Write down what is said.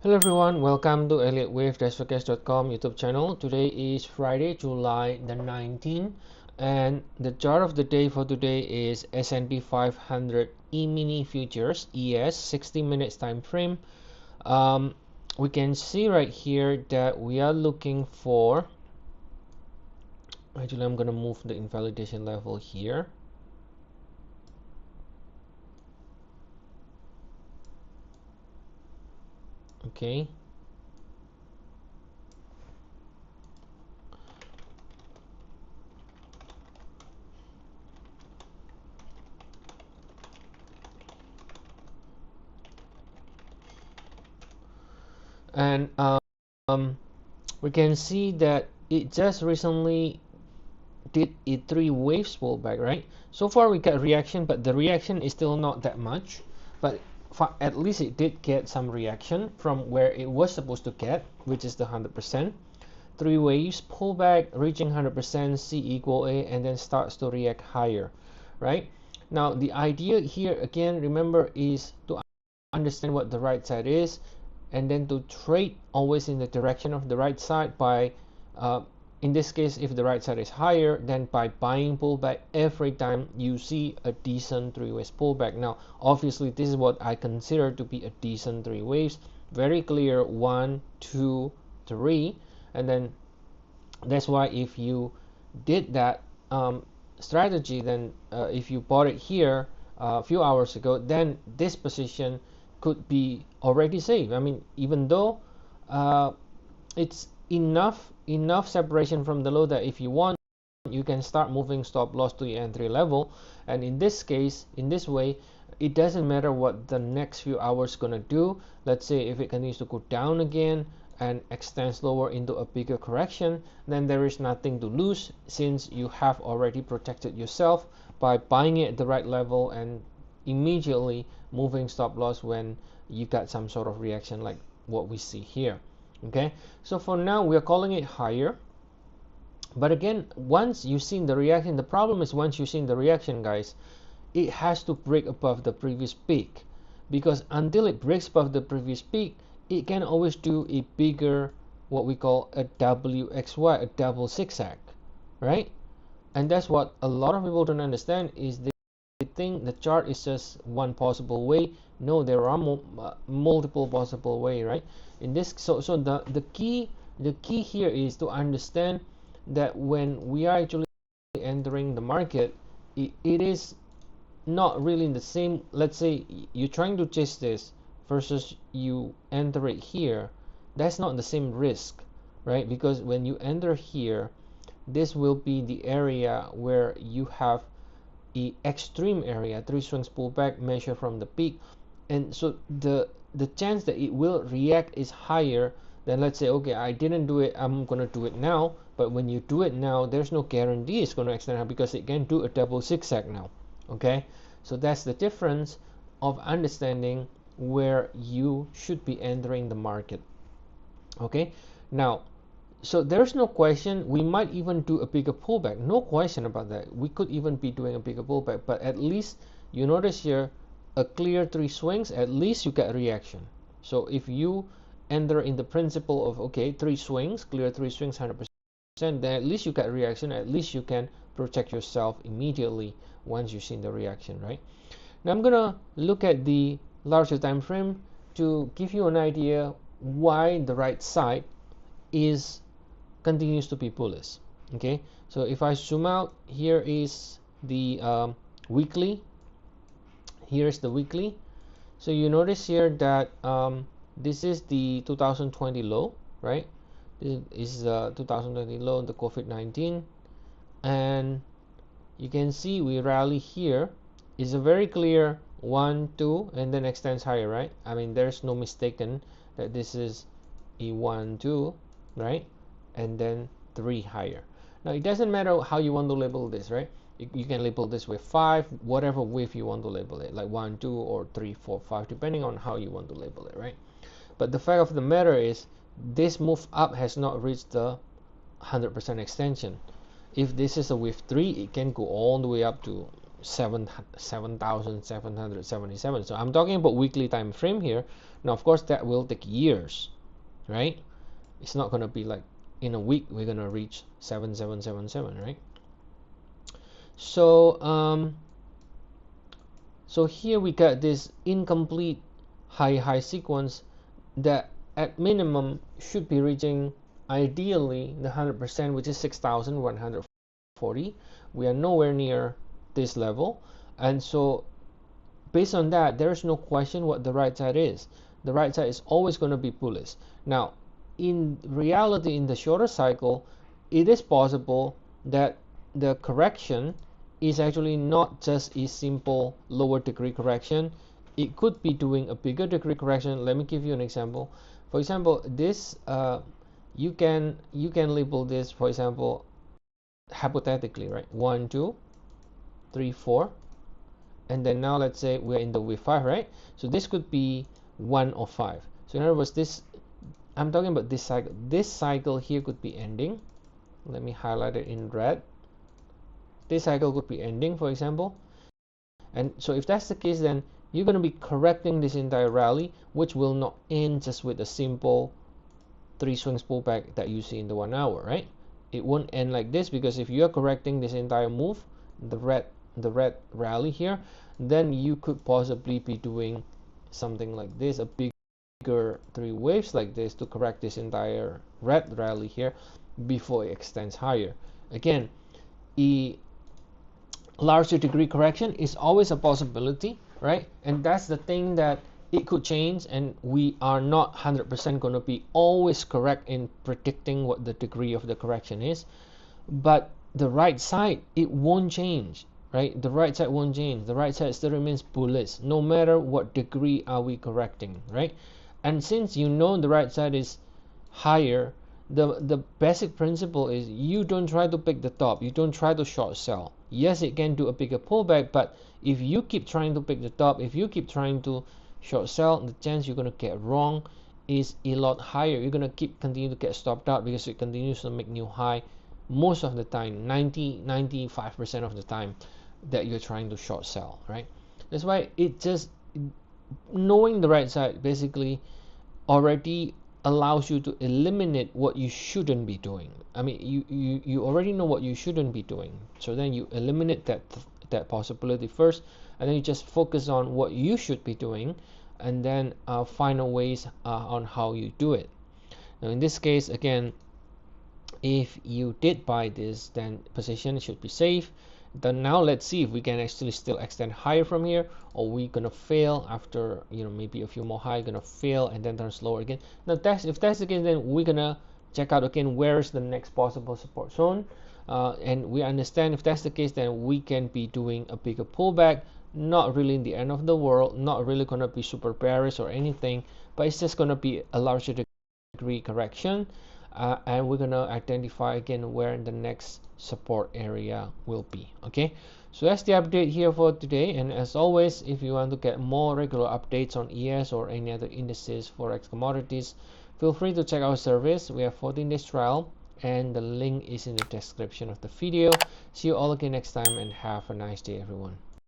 Hello everyone, welcome to Elliott Wave Forex.com YouTube channel. Today is Friday, July the 19th, and the chart of the day for today is S&P 500 E-mini futures ES 60 minutes time frame. We can see right here that we are looking for, actually I'm going to move the invalidation level here. Okay. And we can see that it just recently did a 3 waves pullback, right? So far we got reaction, but the reaction is still not that much, but at least it did get some reaction from where it was supposed to get, which is the 100%. 3 waves pullback, reaching 100%, C equal A, and then starts to react higher, right? Now the idea here again, remember, is to understand what the right side is, and then to trade always in the direction of the right side by in this case, if the right side is higher, then by buying pullback every time you see a decent 3 waves pullback. Now obviously this is what I consider to be a decent 3 waves, very clear 1, 2, 3, and then that's why if you did that strategy, then if you bought it here a few hours ago, then this position could be already safe. I mean, even though it's enough separation from the low that if you want, you can start moving stop loss to the entry level. And in this case, in this way, it doesn't matter what the next few hours gonna do. Let's say if it continues to go down again and extends lower into a bigger correction, then there is nothing to lose, since you have already protected yourself by buying it at the right level and immediately moving stop loss when you got some sort of reaction like what we see here. Okay, so for now we are calling it higher, but again, once you've seen the reaction, the problem is once you've seen the reaction, guys, it has to break above the previous peak, because until it breaks above the previous peak, it can always do a bigger, what we call a WXY, a double zigzag, right? And that's what a lot of people don't understand, is they think the chart is just one possible way. No, there are multiple possible way, right? In this, so the key here is to understand that when we are actually entering the market, it is not really in the same. Let's say you're trying to chase this versus you enter it here, that's not the same risk, right? Because when you enter here, this will be the area where you have a extreme area, 3 swings pullback measure from the peak, and so the chance that it will react is higher than, let's say, okay, I didn't do it, I'm gonna do it now. But when you do it now, there's no guarantee it's going to extend out, because it can do a double zigzag now. Okay, so that's the difference of understanding where you should be entering the market. Okay, now, so there's no question we might even do a bigger pullback, no question about that. We could even be doing a bigger pullback, but at least you notice here a clear 3 swings, at least you get a reaction. So if you enter in the principle of, okay, 3 swings, clear 3 swings, 100%, then at least you get a reaction, at least you can protect yourself immediately once you've seen the reaction, right? Now I'm gonna look at the larger time frame to give you an idea why the right side continues to be bullish. Okay, so if I zoom out, here is the weekly. Here's the weekly. So you notice here that this is the 2020 low, right? This is 2020 low, the COVID-19, and you can see we rally here. Is a very clear 1, 2, and then extends higher, right? I mean, there's no mistaken that this is a 1, 2, right? And then 3 higher. Now it doesn't matter how you want to label this, right? You can label this with 5, whatever wave you want to label it, like 1, 2, or 3, 4, 5, depending on how you want to label it, right? But the fact of the matter is, this move up has not reached the 100% extension. If this is a wave 3, it can go all the way up to 7,777. So I'm talking about weekly time frame here. Now of course that will take years, right? It's not going to be like in a week we're going to reach 7777, right? So so here we got this incomplete high sequence that at minimum should be reaching ideally the 100%, which is 6,140. We are nowhere near this level, and so based on that, there is no question what the right side is. The right side is always going to be bullish. Now in reality, in the shorter cycle, it is possible that the correction is actually not just a simple lower degree correction. It could be doing a bigger degree correction. Let me give you an example. For example, this you can label this, for example, hypothetically, right? 1 2 3 4, and then now let's say we're in the wave 5, right? So this could be 1 or 5. So in other words, this, I'm talking about this cycle. This cycle here could be ending. Let me highlight it in red. This cycle could be ending, for example. And so if that's the case, then you're going to be correcting this entire rally, which will not end just with a simple 3 swings pullback that you see in the 1 hour, right? It won't end like this, because if you're correcting this entire move, the red rally here, then you could possibly be doing something like this, a bigger 3 waves like this to correct this entire red rally here before it extends higher. Again, a larger degree correction is always a possibility, right? And that's the thing, that it could change, and we are not 100% going to be always correct in predicting what the degree of the correction is. But the right side, it won't change, right? The right side won't change. The right side still remains bullish no matter what degree are we correcting, right? And since you know the right side is higher, the basic principle is you don't try to pick the top, you don't try to short sell. Yes, it can do a bigger pullback, but if you keep trying to pick the top, if you keep trying to short sell, the chance you're going to get wrong is a lot higher. You're going to continue to get stopped out, because it continues to make new high most of the time, 95% of the time that you're trying to short sell, right? That's why it just, knowing the right side basically already allows you to eliminate what you shouldn't be doing. I mean, you already know what you shouldn't be doing, so then you eliminate that possibility first, and then you just focus on what you should be doing, and then find ways on how you do it. Now in this case, again, if you did buy this, then position should be safe. Then now let's see if we can actually still extend higher from here, or we're gonna fail after, you know, maybe a few more high, gonna fail and then turn slower again. Now if that's the case, then we're gonna check out again where is the next possible support zone, and we understand if that's the case, then we can be doing a bigger pullback. Not really in the end of the world, not really gonna be super bearish or anything, but it's just gonna be a larger degree correction. And we're gonna identify again where the next support area will be. Okay, so that's the update here for today, and as always, if you want to get more regular updates on ES or any other indices, Forex, commodities, feel free to check our service. We have 14 days trial, and the link is in the description of the video. See you all again next time, and have a nice day, everyone.